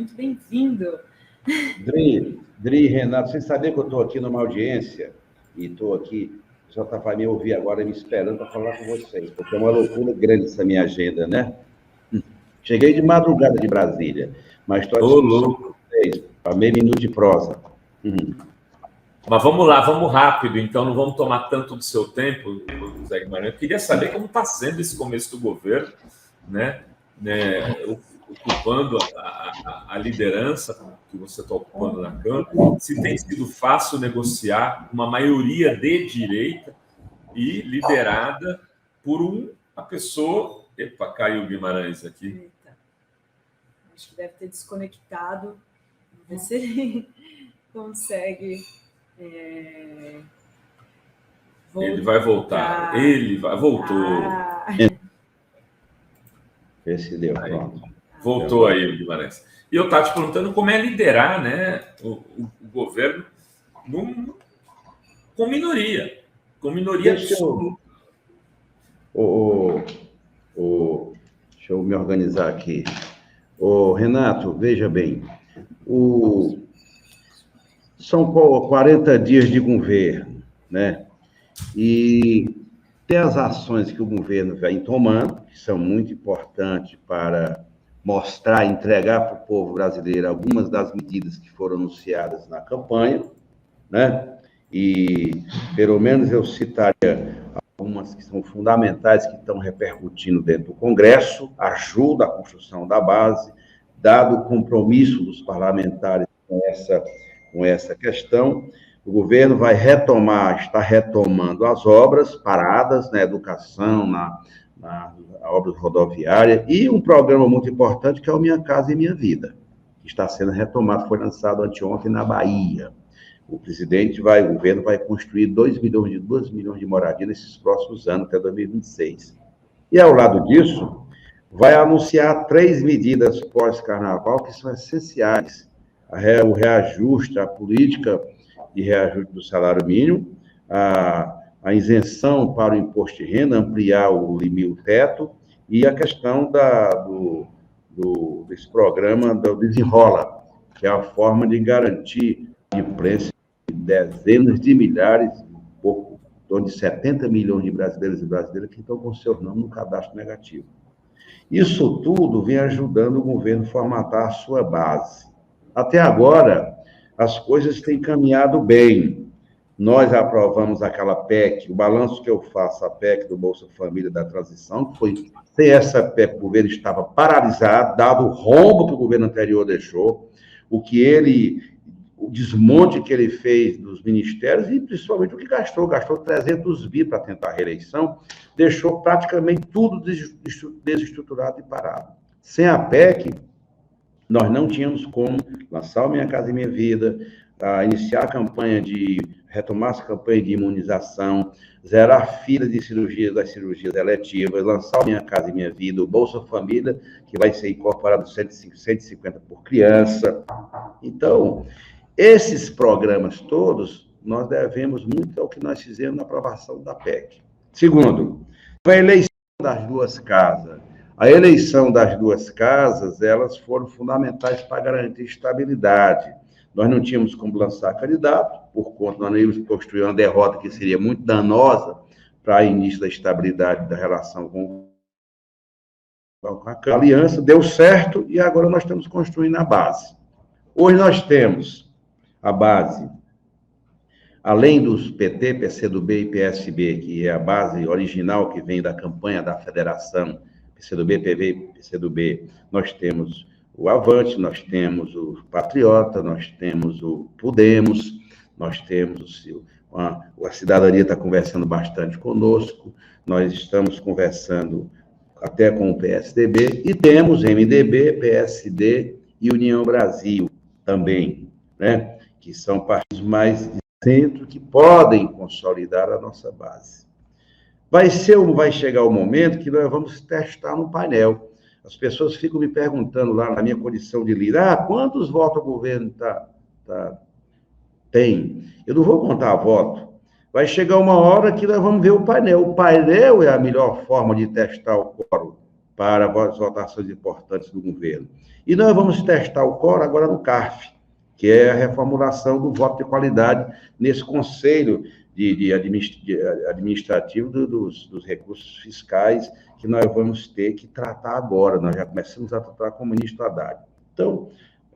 muito bem-vindo. Dri, Renato, vocês sabiam que eu estou aqui numa audiência e estou aqui, o senhor está para me ouvir agora, me esperando para falar com vocês, porque é uma loucura grande essa minha agenda, né? Cheguei de madrugada de Brasília, mas estou à disposição com vocês, para meio minuto de prosa. Mas vamos lá, vamos rápido, então não vamos tomar tanto do seu tempo, José Guimarães. Eu queria saber como está sendo esse começo do governo, né? Ocupando a liderança que você está ocupando na Câmara, se tem sido fácil negociar uma maioria de direita e liderada por uma pessoa... Epa, caiu o Guimarães aqui. Eita. Acho que deve ter desconectado. Vamos ver se ele consegue... Ele vai voltar. Voltou. Esse deu, pronto. Voltou aí o Guimarães. E eu estava te perguntando como é liderar, né, o governo com minoria absoluta. Deixa eu me organizar aqui. Renato, veja bem, são 40 dias de governo, né? E tem as ações que o governo vem tomando, que são muito importantes para mostrar, entregar para o povo brasileiro algumas das medidas que foram anunciadas na campanha, né? E, pelo menos, eu citaria algumas que são fundamentais, que estão repercutindo dentro do Congresso, ajuda a construção da base, dado o compromisso dos parlamentares com essa questão. O governo vai está retomando as obras paradas na educação, na obra rodoviária, e um programa muito importante que é o Minha Casa e Minha Vida, que está sendo retomado, foi lançado anteontem na Bahia. O governo vai construir 2 milhões de moradias nesses próximos anos, até 2026. E, ao lado disso, vai anunciar 3 medidas pós-carnaval que são essenciais. O reajuste, a política de reajuste do salário mínimo, a isenção para o imposto de renda, ampliar o teto, e a questão desse programa do Desenrola, que é a forma de garantir imprensa de dezenas de milhares, em torno de 70 milhões de brasileiros e brasileiras que estão com seu nome no cadastro negativo. Isso tudo vem ajudando o governo a formatar a sua base. Até agora, as coisas têm caminhado bem. Nós aprovamos aquela PEC, o balanço que eu faço, a PEC do Bolsa Família da transição, que foi, sem essa PEC, o governo estava paralisado, dado o rombo que o governo anterior deixou, o desmonte que ele fez dos ministérios e, principalmente, o que gastou 300 bi para tentar a reeleição, deixou praticamente tudo desestruturado e parado. Sem a PEC, nós não tínhamos como lançar o Minha Casa e Minha Vida, iniciar a campanha retomar essa campanha de imunização, zerar a fila de cirurgias, das cirurgias eletivas, lançar o Minha Casa e Minha Vida, o Bolsa Família, que vai ser incorporado 150 por criança. Então, esses programas todos, nós devemos muito ao que nós fizemos na aprovação da PEC. Segundo, a eleição das duas casas. A eleição das duas casas, elas foram fundamentais para garantir estabilidade. Nós não tínhamos como lançar candidato, por conta, nós não íamos construir uma derrota que seria muito danosa para o início da estabilidade da relação com a aliança. Deu certo e agora nós estamos construindo a base. Hoje nós temos a base, além dos PT, PCdoB e PSB, que é a base original que vem da campanha da federação, PCdoB, PV, PCdoB, nós temos o Avante, nós temos o Patriota, nós temos o Podemos, nós temos a cidadania está conversando bastante conosco, nós estamos conversando até com o PSDB, e temos MDB, PSD e União Brasil também, né? Que são partidos mais de centro que podem consolidar a nossa base. Vai chegar o momento que nós vamos testar no painel. As pessoas ficam me perguntando lá na minha condição de líder, quantos votos o governo tem? Eu não vou contar voto. Vai chegar uma hora que nós vamos ver o painel. O painel é a melhor forma de testar o quórum para as votações importantes do governo. E nós vamos testar o COR agora no CARF, que é a reformulação do voto de qualidade nesse Conselho administrativo dos recursos fiscais que nós vamos ter que tratar agora. Nós já começamos a tratar com o ministro Haddad. Então,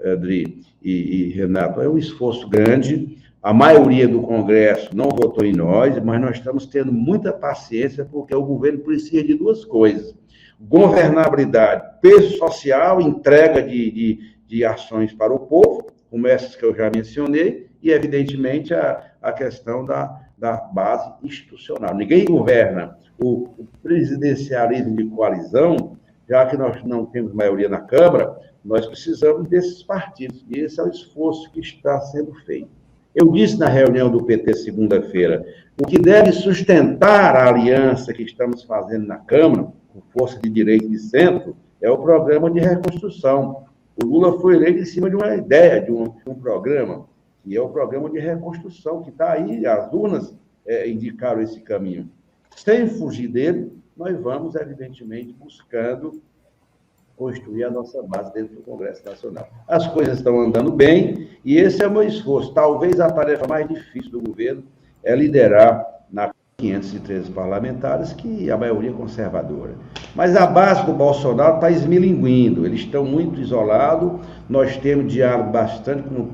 Adri e Renato, é um esforço grande. A maioria do Congresso não votou em nós, mas nós estamos tendo muita paciência, porque o governo precisa de duas coisas: governabilidade, peso social, entrega de ações para o povo, como essas que eu já mencionei, e, evidentemente, a questão da base institucional. Ninguém governa o presidencialismo de coalizão, já que nós não temos maioria na Câmara, nós precisamos desses partidos, e esse é o esforço que está sendo feito. Eu disse na reunião do PT segunda-feira, o que deve sustentar a aliança que estamos fazendo na Câmara, com força de direita e de centro, é o programa de reconstrução. O Lula foi eleito em cima de uma ideia, de um programa, que é o programa de reconstrução, que está aí, as urnas indicaram esse caminho. Sem fugir dele, nós vamos, evidentemente, buscando construir a nossa base dentro do Congresso Nacional. As coisas estão andando bem, e esse é o meu esforço. Talvez a tarefa mais difícil do governo é liderar na 513 parlamentares, que a maioria é conservadora. Mas a base do Bolsonaro está esmilinguindo, eles estão muito isolados. Nós temos diálogo bastante com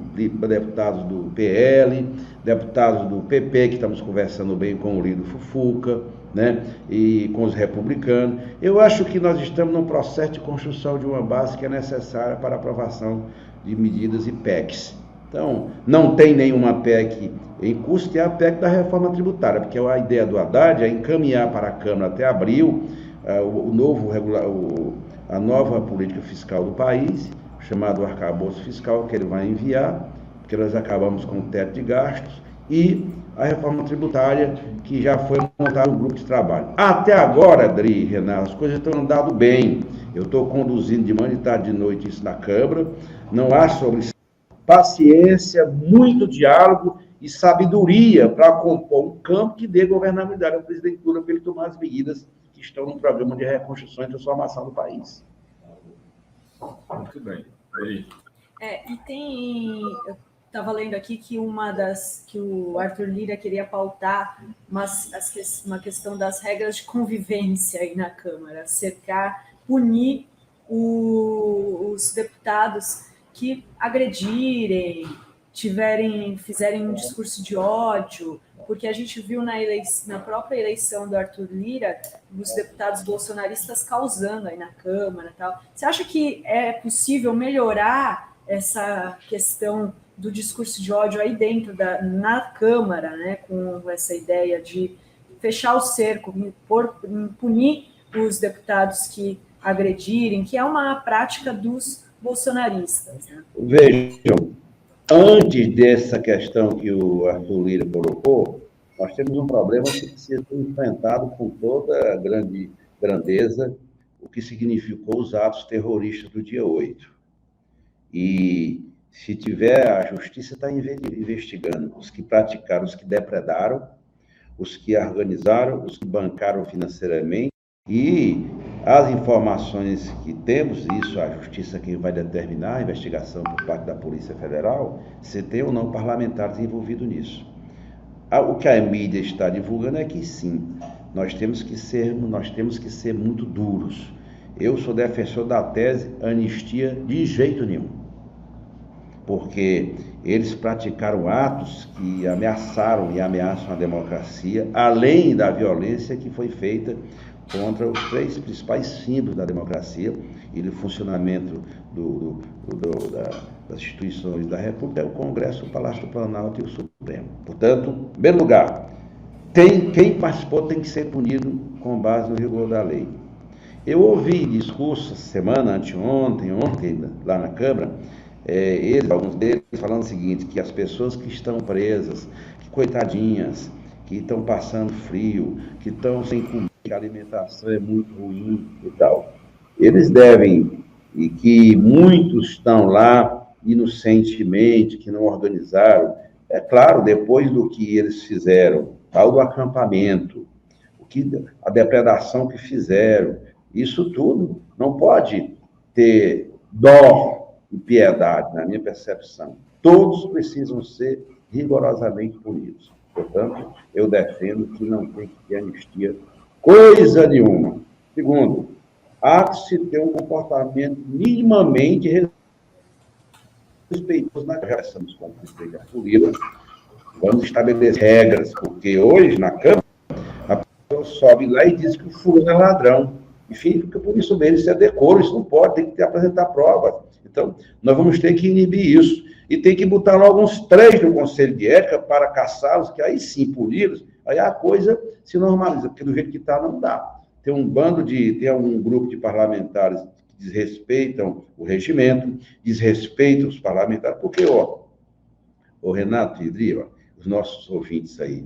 deputados do PL, deputados do PP, que estamos conversando bem com o líder Fufuca, né, e com os republicanos. Eu acho que nós estamos num processo de construção de uma base que é necessária para a aprovação de medidas e PECs. Então, não tem nenhuma PEC em curso, tem a PEC da reforma tributária, porque a ideia do Haddad é encaminhar para a Câmara até abril a nova política fiscal do país, chamado arcabouço fiscal, que ele vai enviar, porque nós acabamos com o teto de gastos, e a reforma tributária, que já foi montado um grupo de trabalho. Até agora, Adri e Renato, as coisas estão andando bem. Eu estou conduzindo de manhã, de tarde, de noite isso na Câmara. Não há sobre paciência, muito diálogo e sabedoria para compor um campo que dê governabilidade ao presidente Lula para ele tomar as medidas que estão no programa de reconstrução e transformação do país. Muito bem. E tem... Eu estava lendo aqui que que o Arthur Lira queria pautar uma questão das regras de convivência aí na Câmara, punir os deputados que agredirem, fizerem um discurso de ódio, porque a gente viu na própria eleição do Arthur Lira os deputados bolsonaristas causando aí na Câmara e tal. Você acha que é possível melhorar essa questão do discurso de ódio aí dentro na Câmara, né, com essa ideia de fechar o cerco, punir os deputados que agredirem, que é uma prática dos bolsonaristas, né? Vejam, antes dessa questão que o Arthur Lira colocou, nós temos um problema que precisa ser enfrentado com toda a grandeza, o que significou os atos terroristas do dia 8. E se tiver, a justiça está investigando os que praticaram, os que depredaram, os que organizaram, os que bancaram financeiramente, e as informações que temos, isso a justiça quem vai determinar, a investigação por parte da Polícia Federal, se tem ou não parlamentares envolvidos nisso. O que a mídia está divulgando é que sim, nós temos que ser muito duros. Eu sou defensor da tese anistia de jeito nenhum, porque eles praticaram atos que ameaçaram e ameaçam a democracia, além da violência que foi feita contra os 3 principais símbolos da democracia e do funcionamento das instituições da República, o Congresso, o Palácio do Planalto e o Supremo. Portanto, em primeiro lugar, quem participou tem que ser punido com base no rigor da lei. Eu ouvi discursos semana, ontem, lá na Câmara, alguns deles falando o seguinte, que as pessoas que estão presas, que coitadinhas, que estão passando frio, que estão sem comida, que a alimentação é muito ruim e tal. Eles devem, e que muitos estão lá inocentemente, que não organizaram. É claro, depois do que eles fizeram, tal do acampamento, a depredação que fizeram, Isso tudo não pode ter dó e piedade, na minha percepção. Todos precisam ser rigorosamente punidos. Portanto, eu defendo que não tem que ter anistia coisa nenhuma. Segundo, há que se ter um comportamento minimamente respeitoso na geração dos conflitos da política. Vamos estabelecer regras, porque hoje, na Câmara, a pessoa sobe lá e diz que o fulano é ladrão. Enfim, fica por isso mesmo, isso é decoro, isso não pode, tem que apresentar provas. Então, nós vamos ter que inibir isso. E tem que botar logo uns 3 no Conselho de Ética para caçá-los, que aí sim, puni-los, aí a coisa se normaliza, porque do jeito que está, não dá. Tem um grupo de parlamentares que desrespeitam o regimento, desrespeitam os parlamentares, porque, o Renato e Idri, os nossos ouvintes aí,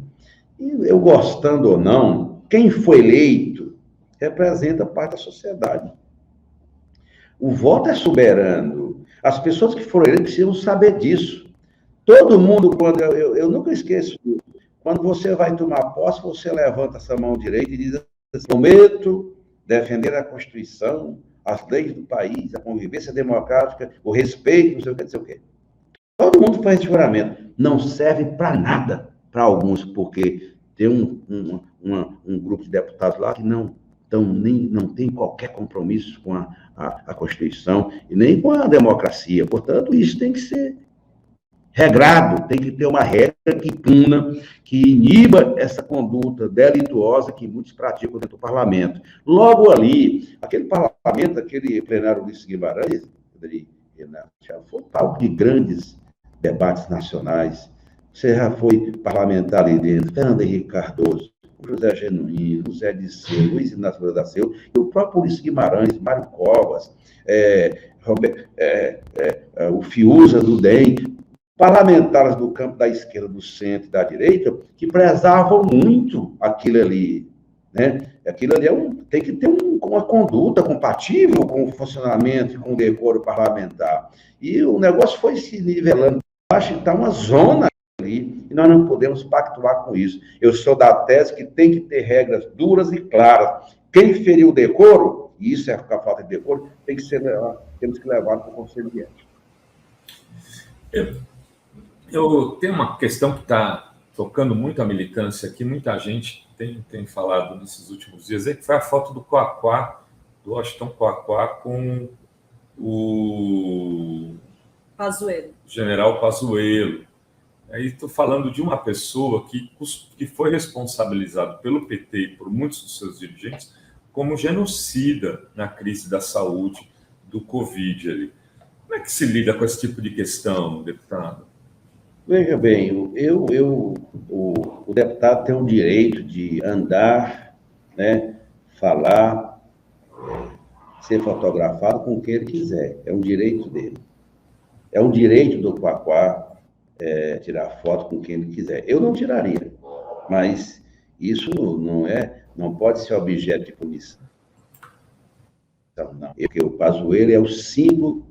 eu gostando ou não, quem foi eleito representa parte da sociedade. O voto é soberano. As pessoas que foram eleitas precisam saber disso. Todo mundo, eu nunca esqueço, quando você vai tomar posse, você levanta essa mão direita e diz assim: prometo defender a Constituição, as leis do país, a convivência democrática, o respeito, não sei o quê. Todo mundo faz esse juramento. Não serve para nada para alguns, porque tem um grupo de deputados lá que não tem qualquer compromisso com a Constituição e nem com a democracia. Portanto, isso tem que ser regrado, tem que ter uma regra que puna, que iniba essa conduta delituosa que muitos praticam dentro do parlamento. Logo ali, aquele parlamento, aquele plenário Ulisses Guimarães, já foi palco de grandes debates nacionais. Você já foi parlamentar ali dentro, Fernando Henrique Cardoso, José Genuíno, José Disseu, Luiz Inácio da Silva, e o próprio Ulisses Guimarães, Mário Covas, o Fiuza do DEM, parlamentares do campo da esquerda, do centro e da direita, que prezavam muito aquilo ali. Né? Aquilo ali tem que ter uma conduta compatível com o funcionamento e com o decoro parlamentar. E o negócio foi se nivelando. Acho que está uma zona ali, e nós não podemos pactuar com isso. Eu sou da tese que tem que ter regras duras e claras. Quem feriu o decoro, e isso é a falta de decoro, temos que levar para o Conselho de Ética. Eu tenho uma questão que está tocando muito a militância aqui, muita gente tem falado nesses últimos dias, que foi a foto do Quaquá, do Washington Quaquá, com o general Pazuello. Aí estou falando de uma pessoa que foi responsabilizada pelo PT e por muitos dos seus dirigentes como genocida na crise da saúde, do Covid ali. Como é que se lida com esse tipo de questão, deputado? Veja bem, o deputado tem o direito de andar, né, falar, ser fotografado com quem ele quiser. É um direito dele. É um direito do Quaquá tirar foto com quem ele quiser. Eu não tiraria, mas isso não pode ser objeto de punição. Não. Porque o Pazuello é o símbolo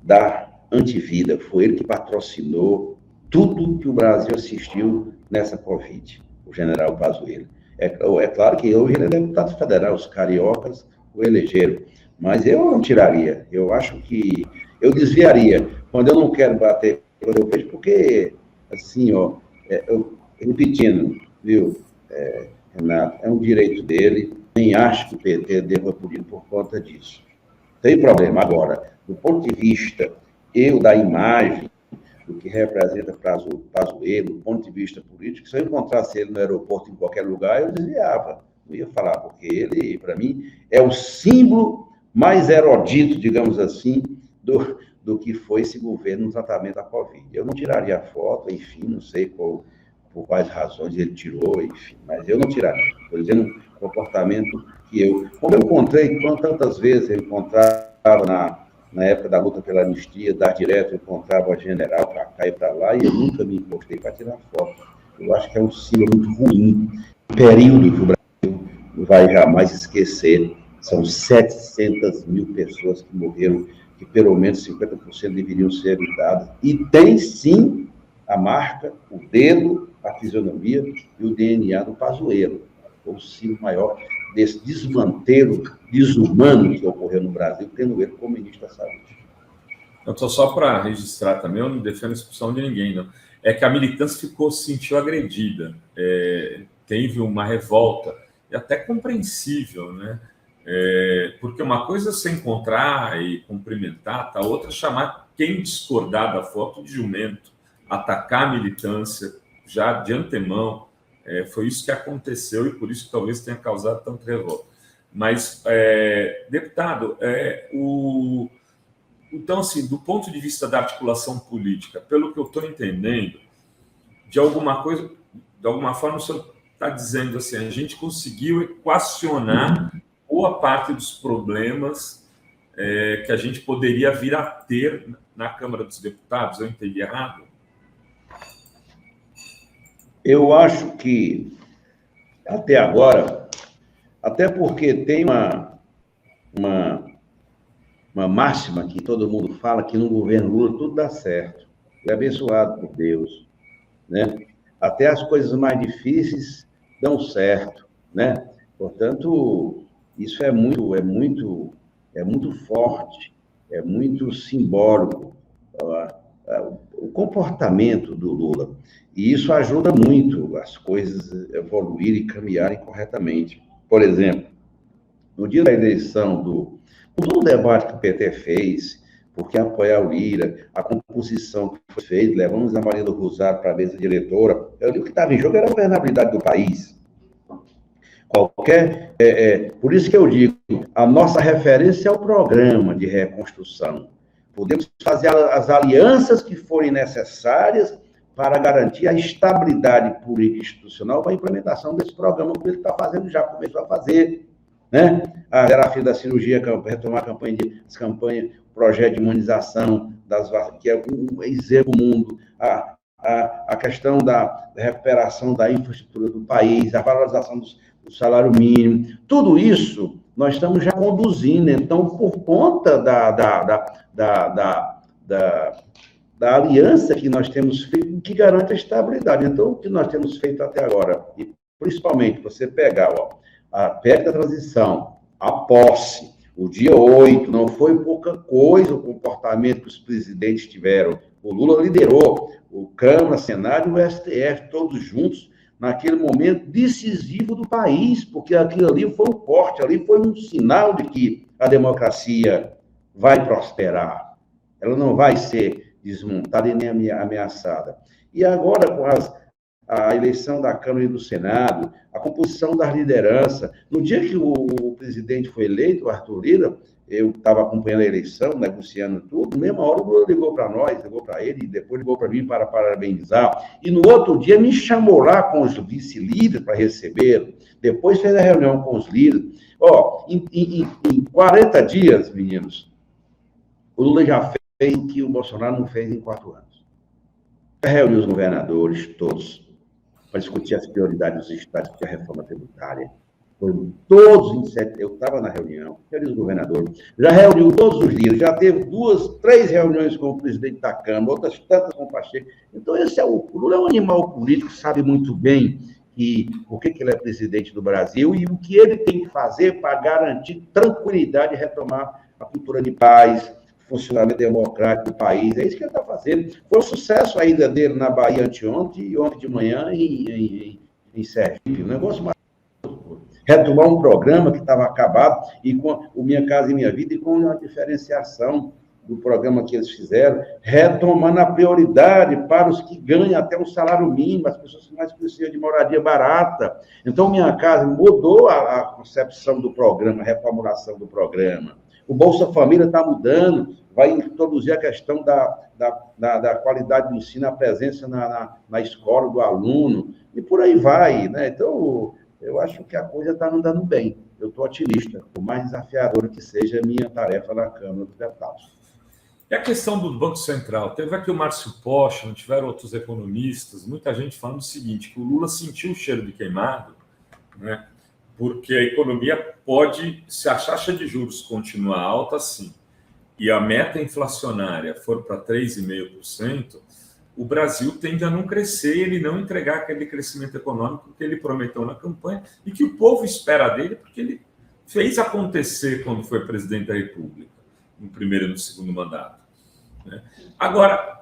da antivida. Foi ele que patrocinou tudo que o Brasil assistiu nessa Covid, o general Pazuello. É claro que hoje ele é deputado federal, os cariocas o elegeram, mas eu não tiraria. Eu acho que eu desviaria. Quando eu não quero bater, quando eu vejo, porque, assim, repetindo, viu, Renato, é um direito dele, nem acho que o PT deva punir por conta disso. Tem problema. Agora, do ponto de vista da imagem, do que representa Pazuello, do ponto de vista político, se eu encontrasse ele no aeroporto, em qualquer lugar, eu desviava. Não ia falar, porque ele, para mim, é o símbolo mais erudito, digamos assim, do que foi esse governo no tratamento da Covid. Eu não tiraria a foto, enfim, não sei por quais razões ele tirou, enfim, mas eu não tiraria. Estou dizendo um comportamento que como eu encontrei, tantas vezes eu encontrava na época da luta pela anistia, dar direto, eu encontrava o general para cá e para lá, e eu nunca me encostei para tirar foto. Eu acho que é um símbolo muito ruim, um período que o Brasil não vai jamais esquecer. São 700 mil pessoas que morreram, que pelo menos 50% deveriam ser evitadas. E tem, sim, a marca, o dedo, a fisionomia e o DNA do Pazuello, o símbolo maior desse desmantelo desumano que ocorreu no Brasil, tendo ele como ministro da Saúde. Eu estou só para registrar também, eu não defendo a expulsão de ninguém, não. É que a militância se sentiu agredida, teve uma revolta, e até compreensível, né? Porque uma coisa é você encontrar e cumprimentar, tá? Outra é chamar quem discordar da foto de jumento, atacar a militância já de antemão. Foi isso que aconteceu e por isso que talvez tenha causado tanta revolta. Mas, deputado, então, assim, do ponto de vista da articulação política, pelo que eu estou entendendo, de alguma forma, o senhor está dizendo assim, a gente conseguiu equacionar boa parte dos problemas que a gente poderia vir a ter na Câmara dos Deputados. Eu entendi errado? Eu acho que, até agora, até porque tem uma máxima que todo mundo fala, que no governo Lula tudo dá certo. É abençoado por Deus, né? Até as coisas mais difíceis dão certo, né? Portanto, isso é muito forte, é muito simbólico, o comportamento do Lula. E isso ajuda muito as coisas evoluírem e caminharem corretamente. Por exemplo, no dia da eleição todo o debate que o PT fez, porque apoiar o Lira, a composição que foi feita, levamos a Maria do Rosário para a mesa diretora, eu digo que estava em jogo era a governabilidade do país. Por isso que eu digo, a nossa referência é o programa de reconstrução. Podemos fazer as alianças que forem necessárias para garantir a estabilidade política e institucional para a implementação desse programa que ele está fazendo, já começou a fazer, né? A grafia da cirurgia, retomar a campanha, projeto de imunização das vacinas, que é um exemplo do mundo, a questão da recuperação da infraestrutura do país, a valorização do salário mínimo, tudo isso nós estamos já conduzindo. Então, por conta da aliança que nós temos feito, que garante a estabilidade. Então, o que nós temos feito até agora, e principalmente você pegar a PEC da transição, a posse, o dia 8, não foi pouca coisa o comportamento que os presidentes tiveram. O Lula liderou o Câmara, Senado e o STF, todos juntos, naquele momento decisivo do país, porque aquilo ali foi um corte, ali foi um sinal de que a democracia vai prosperar. Ela não vai ser desmontada e nem ameaçada. E agora, com a eleição da Câmara e do Senado, a composição das lideranças. No dia que o presidente foi eleito, o Arthur Lira, eu estava acompanhando a eleição, negociando tudo, na mesma hora o Lula ligou para nós, ligou para ele, e depois ligou para mim para parabenizar. E no outro dia me chamou lá com os vice-líderes para recebê-lo. Depois fez a reunião com os líderes. Em 40 dias, meninos, o Lula já fez o que o Bolsonaro não fez em 4 anos. Reuniu os governadores todos para discutir as prioridades dos estados de reforma tributária. Foram todos, eu estava na reunião, reuniu os governadores, já reuniu todos os líderes, já teve 2, 3 reuniões com o presidente da Câmara, outras tantas com o Pacheco. Então, o Lula é um animal político, sabe muito bem por que ele é presidente do Brasil e o que ele tem que fazer para garantir tranquilidade e retomar a cultura de paz, funcionamento democrático do país. É isso que ele está fazendo. Foi um sucesso a ida dele na Bahia anteontem e ontem de manhã em Sergipe. Um negócio mais. Retomar um programa que estava acabado, e com o Minha Casa e Minha Vida, e com a diferenciação do programa que eles fizeram, retomando a prioridade para os que ganham até um salário mínimo, as pessoas que mais precisam de moradia barata. Então, Minha Casa mudou a concepção do programa, a reformulação do programa. O Bolsa Família está mudando, vai introduzir a questão da qualidade do ensino, a presença na escola do aluno, e por aí vai, né? Então, eu acho que a coisa está andando bem. Eu estou otimista, por mais desafiadora que seja a minha tarefa na Câmara dos Deputados. E a questão do Banco Central? Teve aqui o Márcio Postman, tiveram outros economistas, muita gente falando o seguinte, que o Lula sentiu o cheiro de queimado, né? Porque a economia pode, se a taxa de juros continuar alta assim, e a meta inflacionária for para 3,5%, o Brasil tende a não crescer, ele não entregar aquele crescimento econômico que ele prometeu na campanha e que o povo espera dele, porque ele fez acontecer quando foi presidente da República, no primeiro e no segundo mandato. Né? Agora,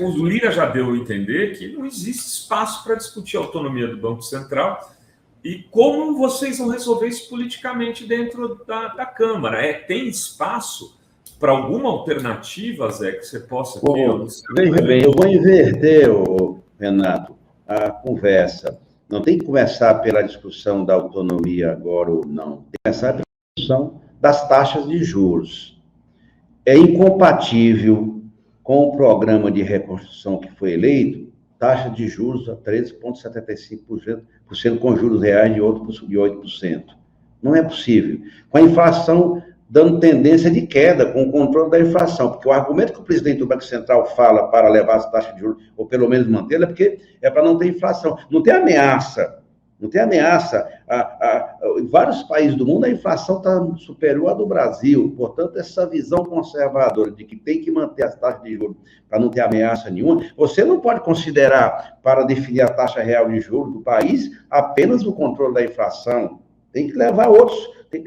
o Lira já deu a entender que não existe espaço para discutir a autonomia do Banco Central e como vocês vão resolver isso politicamente dentro da Câmara. Tem espaço para alguma alternativa, Zé, que você possa ter? Veja bem, eu vou inverter, Renato, a conversa. Não tem que começar pela discussão da autonomia agora ou não. Tem que começar pela discussão das taxas de juros. É incompatível com o programa de reconstrução que foi eleito, taxa de juros a 13,75% com juros reais de 8%. Não é possível. Com a inflação dando tendência de queda, com o controle da inflação, porque o argumento que o presidente do Banco Central fala para levar as taxas de juros, ou pelo menos mantê-la, é porque é para não ter inflação. Não tem ameaça. Não tem ameaça. Em vários países do mundo, a inflação está superior à do Brasil. Portanto, essa visão conservadora de que tem que manter as taxas de juros para não ter ameaça nenhuma, você não pode considerar, para definir a taxa real de juros do país, apenas o controle da inflação. Tem que levar tem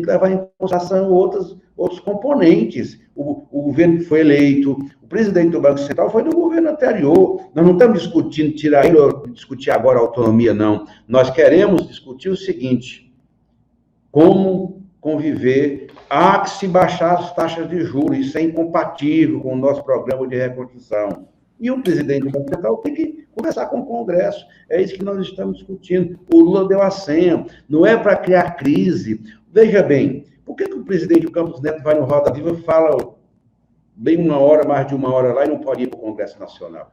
que levar em consideração outros componentes. O governo que foi eleito, o presidente do Banco Central foi do governo anterior. Nós não estamos discutindo tirar ele ou discutir agora a autonomia, não. Nós queremos discutir o seguinte: como conviver, há que se baixar as taxas de juros, isso é incompatível com o nosso programa de reconstrução. E o presidente do Banco Central tem que conversar com o Congresso. É isso que nós estamos discutindo. O Lula deu a senha. Não é para criar crise. Veja bem, por que o presidente do Campos Neto vai no Roda Viva e fala bem mais de uma hora lá e não pode ir para o Congresso Nacional?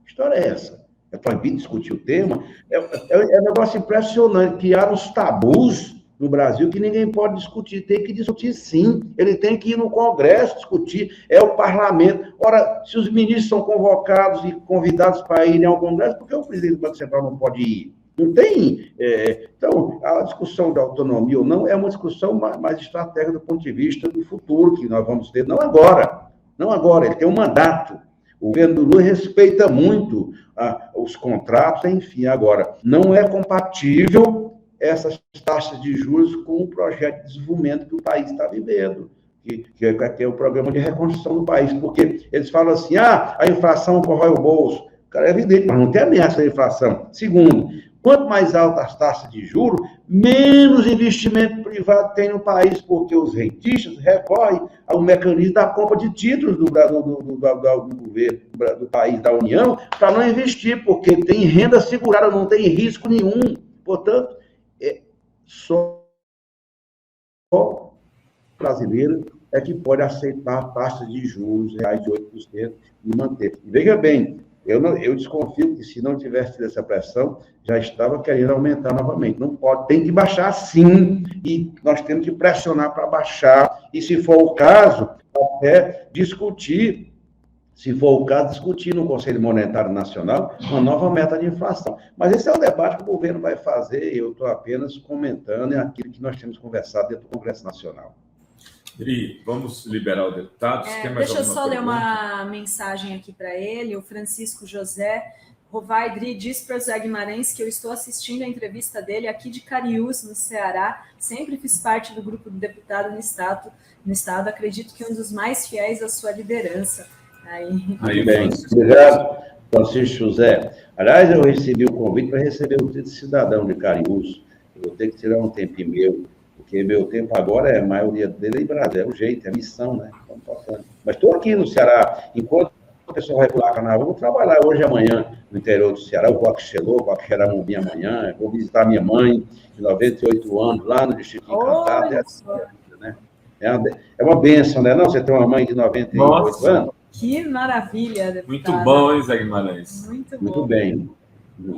Que história é essa? É proibido discutir o tema? É um negócio impressionante. Criaram os tabus no Brasil que ninguém pode discutir. Tem que discutir, sim. Ele tem que ir no Congresso discutir. É o parlamento. Ora, se os ministros são convocados e convidados para irem ao Congresso, por que o presidente do Banco Central não pode ir? Não tem... Então, a discussão da autonomia ou não é uma discussão mais estratégica do ponto de vista do futuro que nós vamos ter. Não agora. Não agora. Ele tem um mandato. O governo do Lula respeita muito os contratos, enfim. Agora, não é compatível essas taxas de juros com o projeto de desenvolvimento que o país está vivendo, que é o programa de reconstrução do país, porque eles falam assim, a inflação corrói o bolso. Cara, é evidente, mas não tem ameaça da inflação. Segundo, quanto mais altas as taxas de juros, menos investimento privado tem no país, porque os rentistas recorrem ao mecanismo da compra de títulos do governo, do país, da União, para não investir, porque tem renda segurada, não tem risco nenhum. Portanto, só brasileiro é que pode aceitar taxas de juros reais de 8% e manter. E veja bem, eu desconfio que se não tivesse tido essa pressão, já estava querendo aumentar novamente. Não pode, tem que baixar sim, e nós temos que pressionar para baixar, e se for o caso, até discutir, no Conselho Monetário Nacional, uma nova meta de inflação. Mas esse é o debate que o governo vai fazer, e eu estou apenas comentando aquilo que nós temos conversado dentro do Congresso Nacional. Dri, vamos liberar o deputado? Deixa eu só ler uma mensagem aqui para ele. O Francisco José Rovai Dri diz para o Zé Guimarães que eu estou assistindo a entrevista dele aqui de Cariús, no Ceará. Sempre fiz parte do grupo do deputado no estado. Acredito que um dos mais fiéis à sua liderança. Aí bem. Obrigado, Francisco José. Aliás, eu recebi o convite para receber o título de cidadão de Cariús. Eu vou ter que tirar um tempinho meu, porque meu tempo agora a maioria dele em Brasília. É o jeito, é a missão, né? Mas estou aqui no Ceará. Enquanto o pessoal vai pular carnaval, vou trabalhar hoje e amanhã no interior do Ceará. Eu vou a Xelô, vou a Xeramumbi amanhã. Vou visitar minha mãe, de 98 anos, lá no Distrito Encantado. É uma bênção, né? Não, você tem uma mãe de 98 anos? Que maravilha, deputada. Muito bom, hein, Zé Guimarães? Muito bom. Muito bem.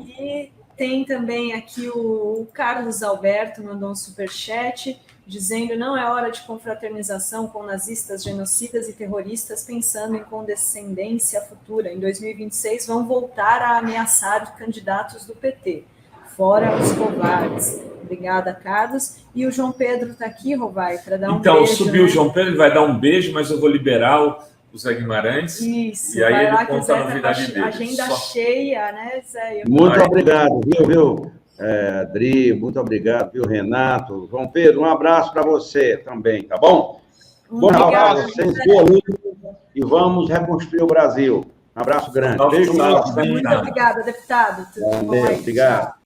E tem também aqui o Carlos Alberto, mandou um superchat, dizendo não é hora de confraternização com nazistas, genocidas e terroristas, pensando em condescendência futura. Em 2026 vão voltar a ameaçar candidatos do PT. Fora os covardes. Obrigada, Carlos. E o João Pedro está aqui, Rovai, para dar um beijo. Então, subiu o João Pedro, ele vai dar um beijo, mas eu vou liberar o Zé Guimarães. Isso, E aí vai ele lá, conta a quiser, novidade dele. agenda cheia, né, Zé? Muito obrigado, viu, Adri? Muito obrigado, viu, Renato? João Pedro, um abraço para você também, tá bom? Bom Natal para vocês, boa luta, e vamos reconstruir o Brasil. Um abraço grande. Beijo, Muito obrigada, deputado. Tudo bom aí? Obrigado.